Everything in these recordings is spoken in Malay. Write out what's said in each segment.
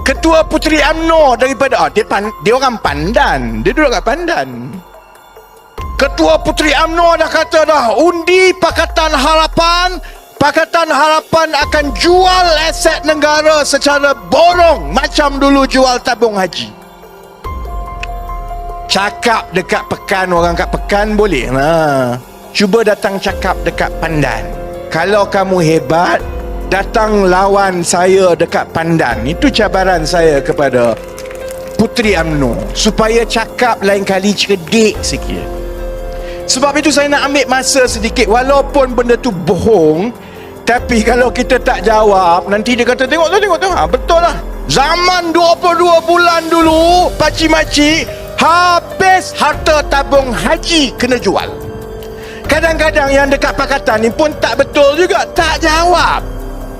Ketua Puteri UMNO daripada dia orang Pandan, dia duduk kat Pandan. Ketua Puteri UMNO dah kata dah undi Pakatan Harapan akan jual aset negara secara borong macam dulu jual tabung haji. Cakap dekat Pekan, orang kat Pekan boleh lah. Cuba datang cakap dekat Pandan. Kalau kamu hebat, datang lawan saya dekat Pandan. Itu cabaran saya kepada Puteri UMNO, supaya cakap lain kali cerdik sikit. Sebab itu saya nak ambil masa sedikit. Walaupun benda tu bohong, tapi kalau kita tak jawab, nanti dia kata tengok tu. Betul lah. Zaman 22 bulan dulu, pakcik-makcik, habis harta tabung haji kena jual. Kadang-kadang yang dekat pakatan ni pun tak betul juga, tak jawab.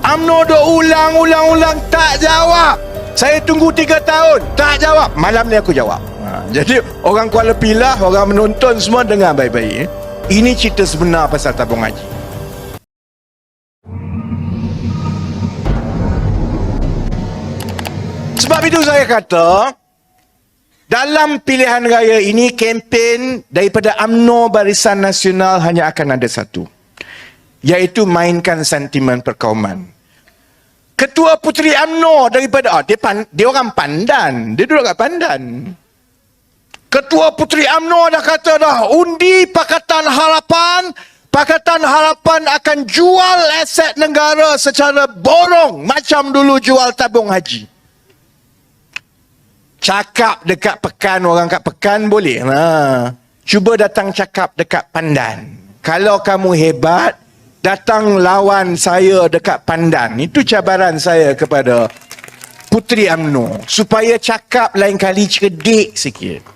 UMNO dah ulang, tak jawab. Saya tunggu 3 tahun, tak jawab. Malam ni aku jawab. Jadi orang Kuala Pilah, orang menonton semua dengar baik-baik. Ini cerita sebenar pasal tabung haji. Sebab itu saya kata, dalam pilihan raya ini, kempen daripada UMNO Barisan Nasional hanya akan ada satu, iaitu mainkan sentimen perkauman. Ketua Puteri UMNO daripada dia orang Pandan, dia duduk kat Pandan. Ketua Puteri UMNO dah kata dah undi Pakatan Harapan akan jual aset negara secara borong macam dulu jual tabung haji. Cakap dekat Pekan, orang kat Pekan boleh lah. Cuba datang cakap dekat Pandan. Kalau kamu hebat, datang lawan saya dekat Pandan. Itu cabaran saya kepada Puteri UMNO, supaya cakap lain kali cerdik sikit.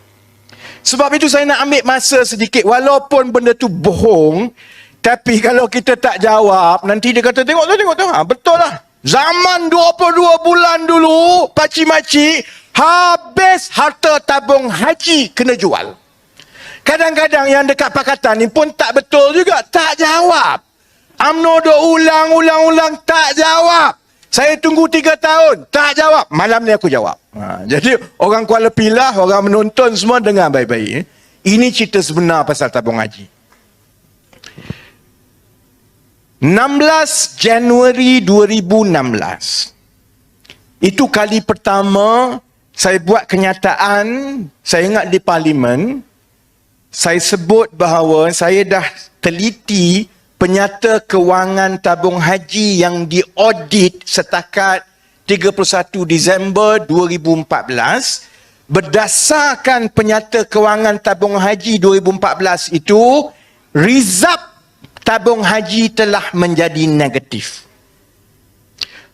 Sebab itu saya nak ambil masa sedikit. Walaupun benda tu bohong, tapi kalau kita tak jawab, nanti dia kata tengok tu. Betul lah. Zaman 22 bulan dulu, pakcik-makcik, habis harta tabung haji kena jual. Kadang-kadang yang dekat pakatan ni pun tak betul juga, tak jawab. UMNO dah ulang, tak jawab. Saya tunggu 3 tahun, tak jawab. Malam ni aku jawab. Jadi orang Kuala Pilah, orang menonton semua dengar baik-baik. Ini cerita sebenar pasal tabung haji. 16 Januari 2016. Itu kali pertama saya buat kenyataan. Saya ingat di Parlimen, saya sebut bahawa saya dah teliti penyata kewangan tabung haji yang diaudit setakat 31 Disember 2014. Berdasarkan penyata kewangan tabung haji 2014 itu, result tabung haji telah menjadi negatif.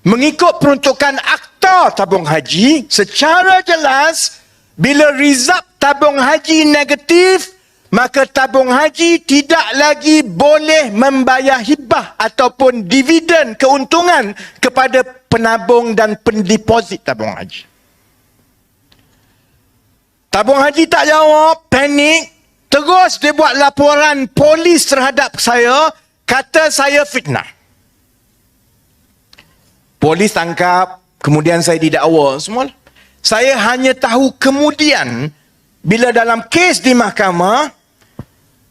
Mengikut peruntukan Akta Tabung Haji, secara jelas, bila result tabung haji negatif, maka tabung haji tidak lagi boleh membayar hibah ataupun dividen keuntungan kepada penabung dan pendeposit tabung haji. Tabung haji tak jawab, panik. Terus dia buat laporan polis terhadap saya, kata saya fitnah. Polis tangkap, kemudian saya didakwa semua. Saya hanya tahu kemudian, bila dalam kes di mahkamah,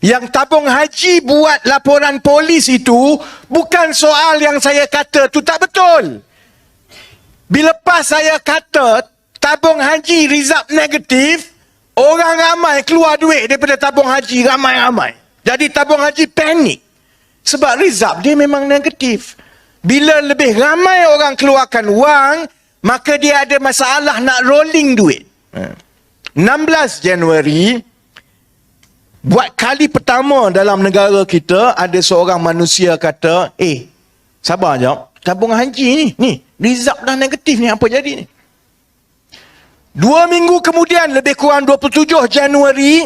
yang tabung haji buat laporan polis itu bukan soal yang saya kata tu tak betul. Bila pas saya kata tabung haji result negatif, orang ramai keluar duit daripada tabung haji, ramai-ramai. Jadi tabung haji panik. Sebab result dia memang negatif. Bila lebih ramai orang keluarkan wang, maka dia ada masalah nak rolling duit. 16 Januari, buat kali pertama dalam negara kita, ada seorang manusia kata, sabar jap, tabung haji ni result dah negatif ni, apa jadi ni? 2 minggu kemudian, lebih kurang 27 Januari,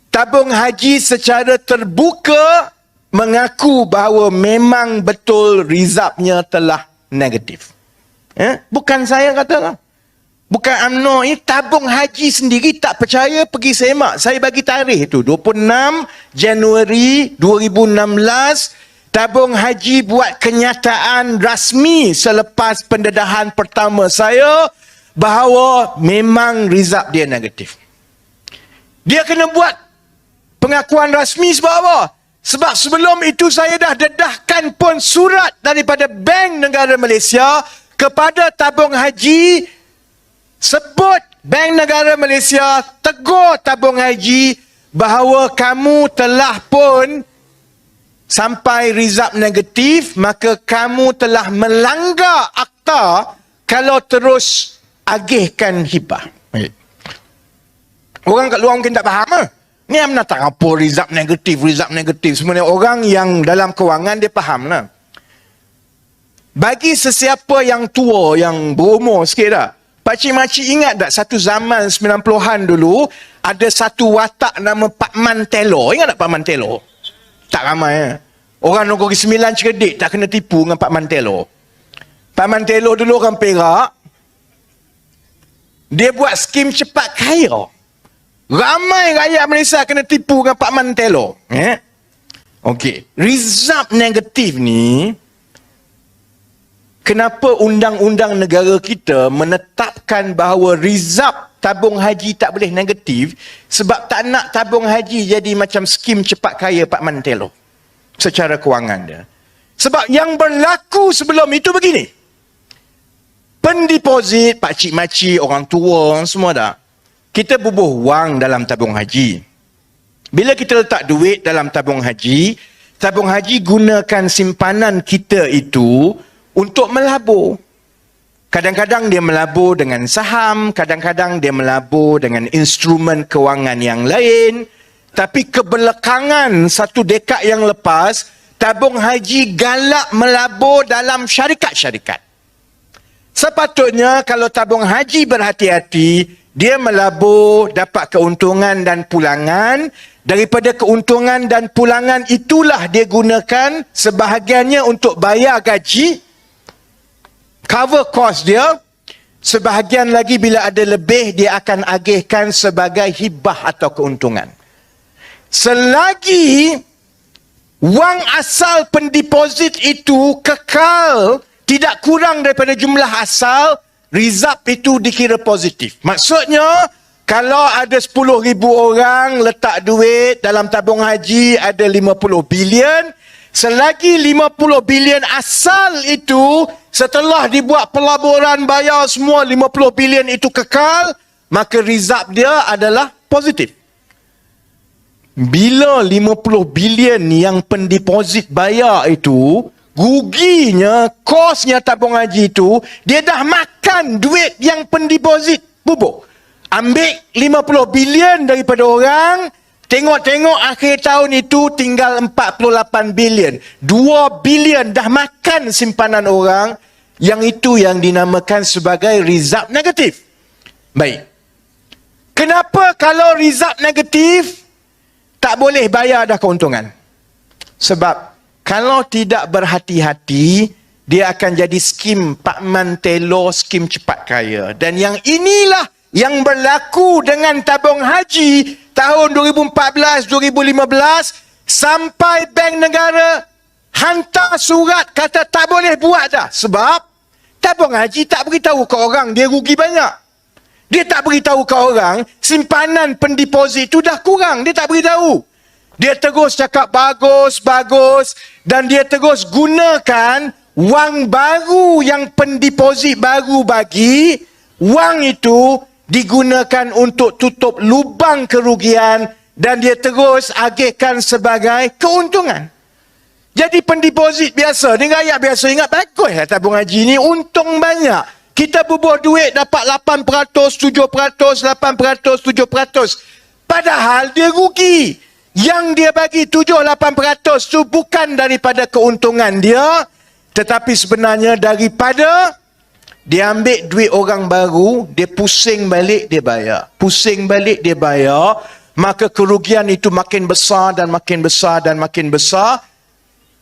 tabung haji secara terbuka mengaku bahawa memang betul resultnya telah negatif. Bukan saya kata lah. Bukan UMNO, ini tabung haji sendiri tak percaya, pergi semak. Saya bagi tarikh tu, 26 Januari 2016, tabung haji buat kenyataan rasmi selepas pendedahan pertama saya bahawa memang result dia negatif. Dia kena buat pengakuan rasmi sebab apa? Sebab sebelum itu saya dah dedahkan pun surat daripada Bank Negara Malaysia kepada tabung haji, sebut Bank Negara Malaysia tegur tabung haji bahawa kamu telah pun sampai result negatif, maka kamu telah melanggar akta kalau terus agihkan hibah. Orang kat luar mungkin tak faham lah. Ni mana tak apa result negatif. Sebenarnya orang yang dalam kewangan dia faham lah. Bagi sesiapa yang tua, yang berumur sikit dah, pakcik-makcik ingat tak satu zaman 90-an dulu, ada satu watak nama Pak Mantelo. Ingat tak Pak Mantelo? Tak ramai ya. Orang Negeri Sembilan cerdik tak kena tipu dengan Pak Mantelo. Pak Mantelo dulu orang Perak. Dia buat skim cepat kaya. Ramai rakyat Malaysia kena tipu dengan Pak Mantelo. Okey. Result negatif ni, kenapa undang-undang negara kita menetapkan bahawa result tabung haji tak boleh negatif? Sebab tak nak tabung haji jadi macam skim cepat kaya Pak Mantelo secara kewangan dia. Sebab yang berlaku sebelum itu begini. Pendeposit, pakcik-makcik, orang tua, semua dah. Kita bubuh wang dalam tabung haji. Bila kita letak duit dalam tabung haji gunakan simpanan kita itu untuk melabur. Kadang-kadang dia melabur dengan saham, kadang-kadang dia melabur dengan instrumen kewangan yang lain. Tapi kebelakangan satu dekad yang lepas, tabung haji galak melabur dalam syarikat-syarikat. Sepatutnya kalau tabung haji berhati-hati, dia melabur, dapat keuntungan dan pulangan. Daripada keuntungan dan pulangan itulah dia gunakan sebahagiannya untuk bayar gaji, cover cost dia. Sebahagian lagi bila ada lebih, dia akan agihkan sebagai hibah atau keuntungan. Selagi wang asal pendeposit itu kekal, tidak kurang daripada jumlah asal, result itu dikira positif. Maksudnya, kalau ada 10,000 orang letak duit dalam tabung haji, ada 50 bilion. Selagi 50 bilion asal itu, setelah dibuat pelaburan bayar semua 50 bilion itu kekal, maka result dia adalah positif. Bila 50 bilion yang pendeposit bayar itu, ruginya, kosnya tabung haji itu, dia dah makan duit yang pendeposit bubuh. Ambil 50 bilion daripada orang, tengok-tengok akhir tahun itu tinggal 48 bilion. 2 bilion dah makan simpanan orang, yang itu yang dinamakan sebagai result negatif. Baik. Kenapa kalau result negatif, tak boleh bayar dah keuntungan? Sebab kalau tidak berhati-hati, dia akan jadi skim Pak Mantelo, skim cepat kaya. Dan yang inilah yang berlaku dengan tabung haji tahun 2014, 2015, sampai Bank Negara hantar surat kata tak boleh buat dah. Sebab tabung haji tak beritahu ke orang dia rugi banyak. Dia tak beritahu ke orang simpanan pendeposit itu dah kurang. Dia tak beritahu. Dia terus cakap bagus, dan dia terus gunakan wang baru yang pendeposit baru bagi. Wang itu digunakan untuk tutup lubang kerugian dan dia terus agihkan sebagai keuntungan. Jadi pendeposit biasa, ni rakyat biasa ingat bagus lah tabung haji ni, untung banyak. Kita bubuh duit dapat 8%, 7%, 8%, 7%. Padahal dia rugi. Yang dia bagi 7-8% tu bukan daripada keuntungan dia, tetapi sebenarnya daripada dia ambil duit orang baru, dia pusing balik dia bayar. Pusing balik dia bayar, maka kerugian itu makin besar dan makin besar dan makin besar.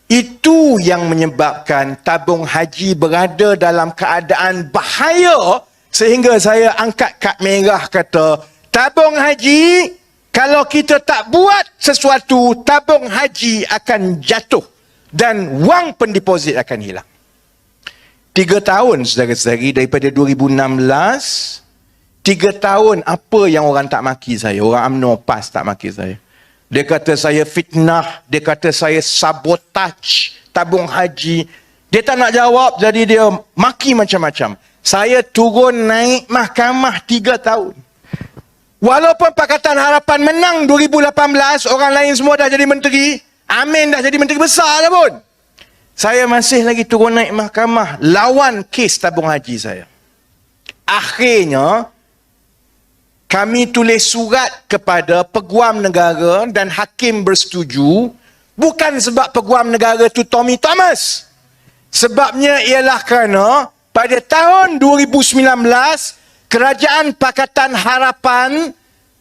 Itu yang menyebabkan tabung haji berada dalam keadaan bahaya, sehingga saya angkat kad merah kata, tabung haji, kalau kita tak buat sesuatu, tabung haji akan jatuh dan wang pendeposit akan hilang. 3 tahun, saudara-saudari, daripada 2016, 3 tahun apa yang orang tak maki saya, orang UMNO PAS tak maki saya. Dia kata saya fitnah, dia kata saya sabotaj tabung haji. Dia tak nak jawab, jadi dia maki macam-macam. Saya turun naik mahkamah 3 tahun. Walaupun Pakatan Harapan menang 2018, orang lain semua dah jadi menteri, Amin dah jadi menteri besar dah pun, saya masih lagi turun naik mahkamah lawan kes tabung haji saya. Akhirnya kami tulis surat kepada Peguam Negara dan hakim bersetuju, bukan sebab Peguam Negara tu Tommy Thomas. Sebabnya ialah kerana pada tahun 2019, Kerajaan Pakatan Harapan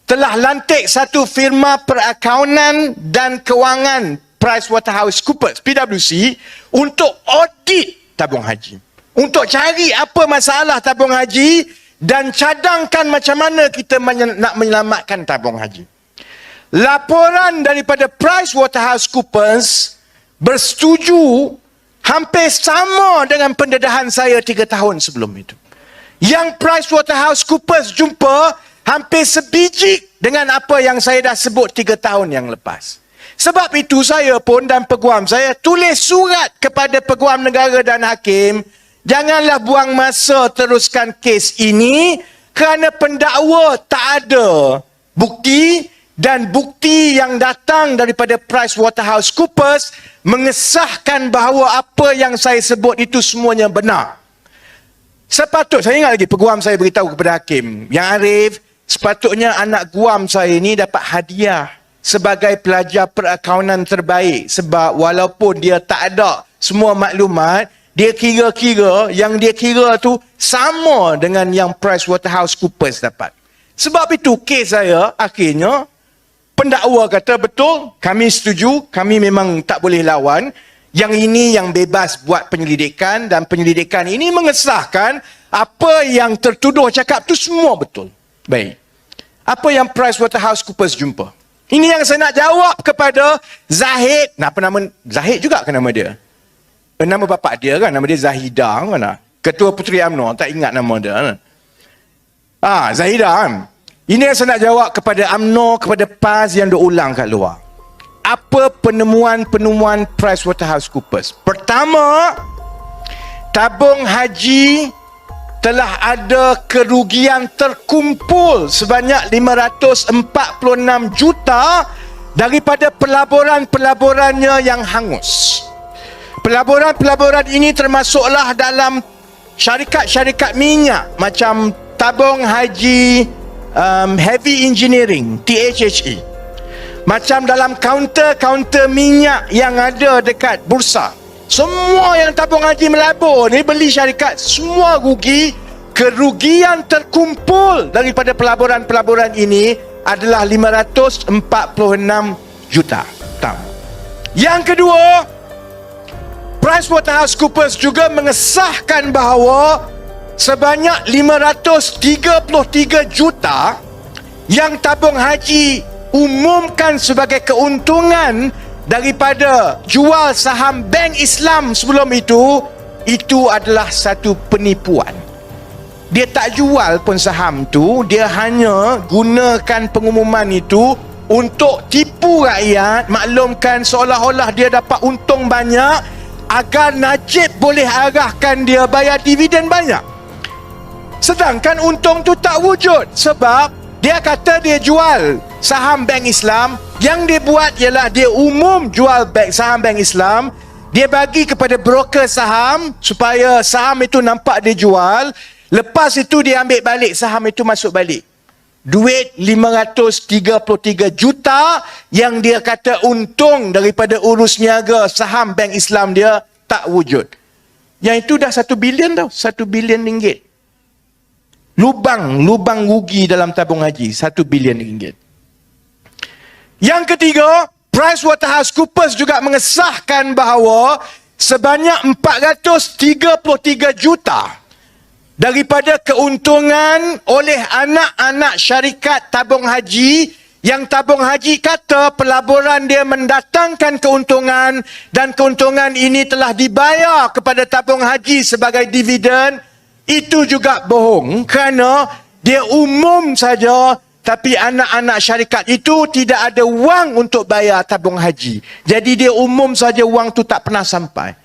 telah lantik satu firma perakaunan dan kewangan PricewaterhouseCoopers, PwC, untuk audit tabung haji. Untuk cari apa masalah tabung haji dan cadangkan macam mana kita nak menyelamatkan tabung haji. Laporan daripada PricewaterhouseCoopers bersetuju hampir sama dengan pendedahan saya 3 tahun sebelum itu. Yang PricewaterhouseCoopers jumpa hampir sebiji dengan apa yang saya dah sebut 3 tahun yang lepas. Sebab itu saya pun dan peguam saya tulis surat kepada Peguam Negara dan Hakim, janganlah buang masa teruskan kes ini kerana pendakwa tak ada bukti, dan bukti yang datang daripada PricewaterhouseCoopers mengesahkan bahawa apa yang saya sebut itu semuanya benar. Saya ingat lagi peguam saya beritahu kepada hakim, yang Arif, sepatutnya anak guam saya ni dapat hadiah sebagai pelajar perakaunan terbaik, sebab walaupun dia tak ada semua maklumat, dia kira-kira yang dia kira tu sama dengan yang PricewaterhouseCoopers dapat. Sebab itu kes saya akhirnya pendakwa kata betul, kami setuju, kami memang tak boleh lawan. Yang ini yang bebas buat penyelidikan, dan penyelidikan ini mengesahkan apa yang tertuduh cakap tu semua betul. Baik. Apa yang PricewaterhouseCoopers jumpa? Ini yang saya nak jawab kepada Zahid. Apa nama? Zahid juga kan nama dia? Nama bapak dia kan? Nama dia Zahidah kan? Ketua Puteri UMNO, tak ingat nama dia kan? Zahidah kan? Ini yang saya nak jawab kepada UMNO, kepada PAS yang diulang kat luar. Apa penemuan-penemuan PricewaterhouseCoopers? Pertama, tabung haji telah ada kerugian terkumpul sebanyak 546 juta daripada pelaburan-pelaburannya yang hangus. Pelaburan-pelaburan ini termasuklah dalam syarikat-syarikat minyak macam tabung haji heavy engineering, THHE. Macam dalam kaunter-kaunter minyak yang ada dekat bursa. Semua yang tabung haji melabur ni beli syarikat, semua rugi. Kerugian terkumpul daripada pelaburan-pelaburan ini adalah 546 juta. Yang kedua, PricewaterhouseCoopers juga mengesahkan bahawa sebanyak 533 juta yang tabung haji umumkan sebagai keuntungan daripada jual saham Bank Islam sebelum itu adalah satu penipuan. Dia tak jual pun saham tu, dia hanya gunakan pengumuman itu untuk tipu rakyat, maklumkan seolah-olah dia dapat untung banyak agar Najib boleh arahkan dia bayar dividen banyak. Sedangkan untung tu tak wujud, sebab dia kata dia jual saham Bank Islam. Yang dia buat ialah dia umum jual saham Bank Islam. Dia bagi kepada broker saham supaya saham itu nampak dia jual. Lepas itu dia ambil balik, saham itu masuk balik. Duit 533 juta yang dia kata untung daripada urus niaga saham Bank Islam dia tak wujud. Yang itu dah 1 bilion tau, 1 bilion ringgit. Lubang rugi dalam tabung haji 1 bilion ringgit. Yang ketiga, PricewaterhouseCoopers juga mengesahkan bahawa sebanyak 433 juta daripada keuntungan oleh anak-anak syarikat tabung haji yang tabung haji kata pelaburan dia mendatangkan keuntungan dan keuntungan ini telah dibayar kepada tabung haji sebagai dividen, itu juga bohong kerana dia umum saja, tapi anak-anak syarikat itu tidak ada wang untuk bayar tabung haji. Jadi dia umum saja, wang tu tak pernah sampai.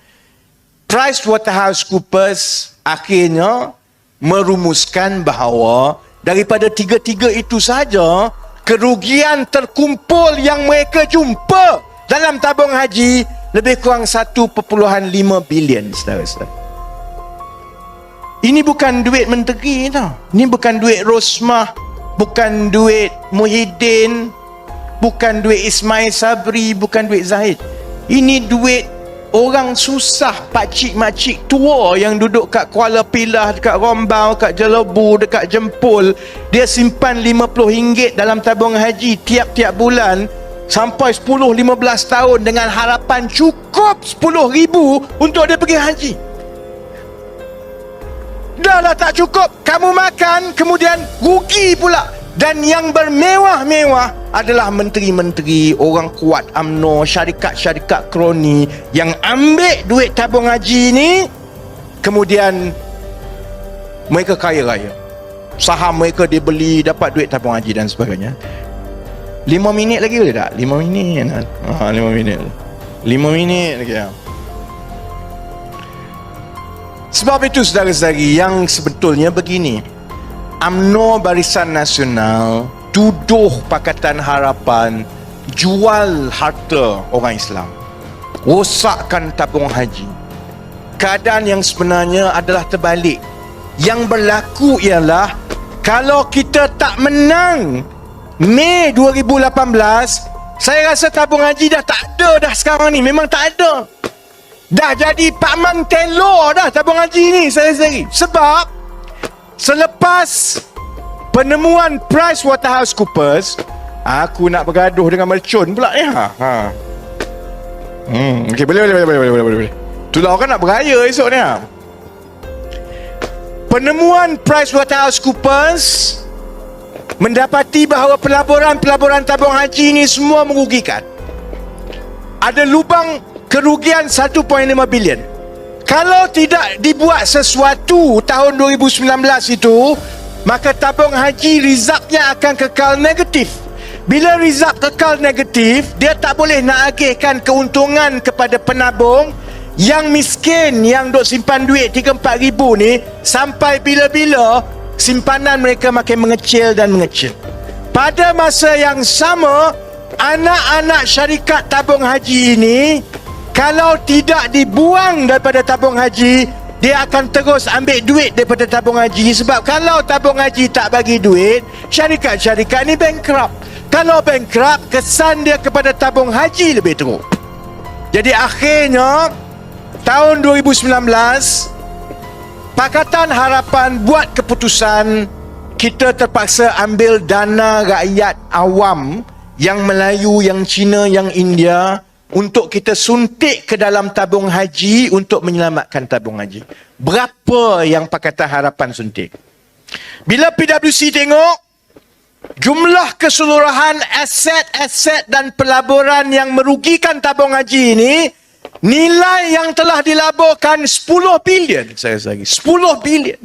PricewaterhouseCoopers akhirnya merumuskan bahawa daripada tiga-tiga itu saja, kerugian terkumpul yang mereka jumpa dalam tabung haji lebih kurang 1.5 bilion, saudara-saudara. Ini bukan duit menteri tau. Ini bukan duit Rosmah, bukan duit Muhyiddin, bukan duit Ismail Sabri, bukan duit Zahid. Ini duit orang susah, pakcik-makcik tua yang duduk kat Kuala Pilah, dekat Rombau, kat Jelebu, dekat Jempol. Dia simpan RM50 dalam tabung haji tiap-tiap bulan sampai 10-15 tahun dengan harapan cukup 10,000 untuk dia pergi haji. Dah lah tak cukup, kamu makan, kemudian rugi pula. Dan yang bermewah-mewah adalah menteri-menteri, orang kuat UMNO, syarikat-syarikat kroni yang ambil duit tabung haji ni, kemudian mereka kaya raya. Saham mereka dibeli, dapat duit tabung haji dan sebagainya. 5 minit lagi boleh tak? 5 minit. 5 minit. 5 minit lagi. Sebab itu saudara-saudari, yang sebetulnya begini. UMNO Barisan Nasional tuduh Pakatan Harapan jual harta orang Islam, rosakkan tabung haji. Keadaan yang sebenarnya adalah terbalik. Yang berlaku ialah kalau kita tak menang Mei 2018, saya rasa tabung haji dah tak ada dah sekarang ni. Memang tak ada. Dah jadi Pak Mang Telor dah tabung haji ni, saya-saya. Sebab selepas penemuan PricewaterhouseCoopers, aku nak bergaduh dengan mercun pula ya. Okey, boleh. Itulah orang nak beraya esok ni. Penemuan PricewaterhouseCoopers mendapati bahawa pelaburan tabung haji ini semua merugikan. Ada lubang kerugian 1.5 bilion. Kalau tidak dibuat sesuatu tahun 2019 itu, maka tabung haji result-nya akan kekal negatif. Bila result kekal negatif, dia tak boleh nak agihkan keuntungan kepada penabung yang miskin, yang duk simpan duit 3-4 ribu ni, sampai bila-bila simpanan mereka makin mengecil dan mengecil. Pada masa yang sama, anak-anak syarikat tabung haji ini, kalau tidak dibuang daripada tabung haji, dia akan terus ambil duit daripada tabung haji. Sebab kalau tabung haji tak bagi duit, syarikat-syarikat ni bankrupt. Kalau bankrupt, kesan dia kepada tabung haji lebih teruk. Jadi akhirnya tahun 2019, Pakatan Harapan buat keputusan, kita terpaksa ambil dana rakyat awam, yang Melayu, yang Cina, yang India, untuk kita suntik ke dalam tabung haji untuk menyelamatkan tabung haji. Berapa yang Pakatan Harapan suntik? Bila PwC tengok jumlah keseluruhan aset-aset dan pelaburan yang merugikan tabung haji ini, nilai yang telah dilaburkan 10 bilion, saya lagi 10 bilion.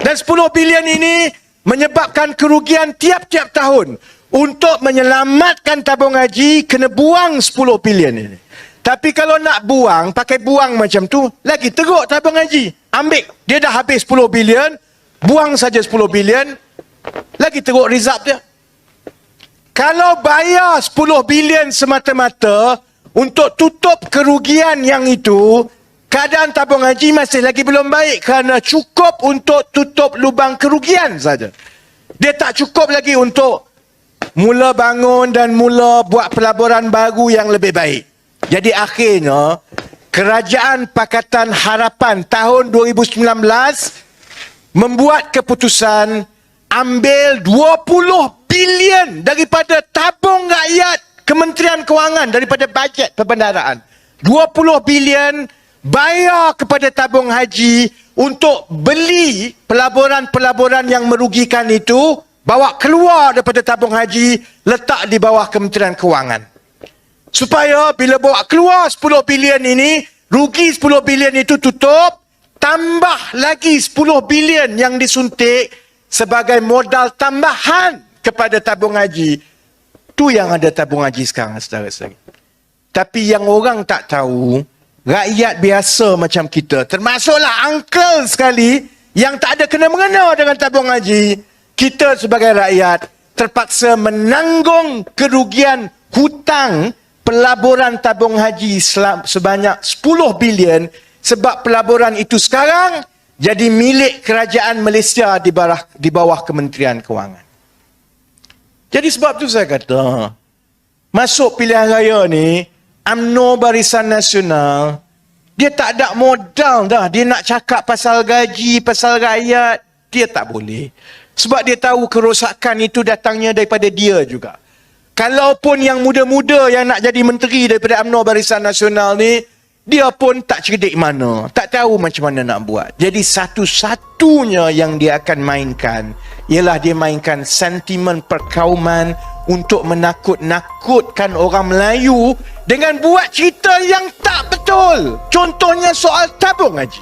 Dan 10 bilion ini menyebabkan kerugian tiap-tiap tahun. Untuk menyelamatkan tabung haji, kena buang 10 bilion ini. Tapi kalau nak buang, pakai buang macam tu, lagi teruk tabung haji. Ambil, dia dah habis 10 bilion, buang saja 10 bilion, lagi teruk result dia. Kalau bayar 10 bilion semata-mata untuk tutup kerugian yang itu, keadaan tabung haji masih lagi belum baik, kerana cukup untuk tutup lubang kerugian saja. Dia tak cukup lagi untuk mula bangun dan mula buat pelaburan baru yang lebih baik. Jadi akhirnya, Kerajaan Pakatan Harapan tahun 2019 membuat keputusan ambil 20 bilion daripada tabung rakyat Kementerian Kewangan, daripada bajet perbendaraan. 20 bilion bayar kepada tabung haji untuk beli pelaburan-pelaburan yang merugikan itu, bawa keluar daripada tabung haji, letak di bawah Kementerian Kewangan. Supaya bila bawa keluar 10 bilion ini, rugi 10 bilion itu tutup, tambah lagi 10 bilion yang disuntik sebagai modal tambahan kepada tabung haji. Tu yang ada tabung haji sekarang, saudara-saudari. Tapi yang orang tak tahu, rakyat biasa macam kita, termasuklah uncle sekali yang tak ada kena-mengena dengan tabung haji, kita sebagai rakyat terpaksa menanggung kerugian hutang pelaburan tabung haji sebanyak 10 bilion sebab pelaburan itu sekarang jadi milik kerajaan Malaysia di bawah Kementerian Kewangan. Jadi sebab tu saya kata, masuk pilihan raya ni, UMNO Barisan Nasional, dia tak ada modal dah. Dia nak cakap pasal gaji, pasal rakyat, dia tak boleh. Sebab dia tahu kerosakan itu datangnya daripada dia juga. Kalaupun yang muda-muda yang nak jadi menteri daripada UMNO Barisan Nasional ni, dia pun tak cerdik mana. Tak tahu macam mana nak buat. Jadi satu-satunya yang dia akan mainkan, ialah dia mainkan sentimen perkauman untuk menakut-nakutkan orang Melayu dengan buat cerita yang tak betul. Contohnya soal tabung haji.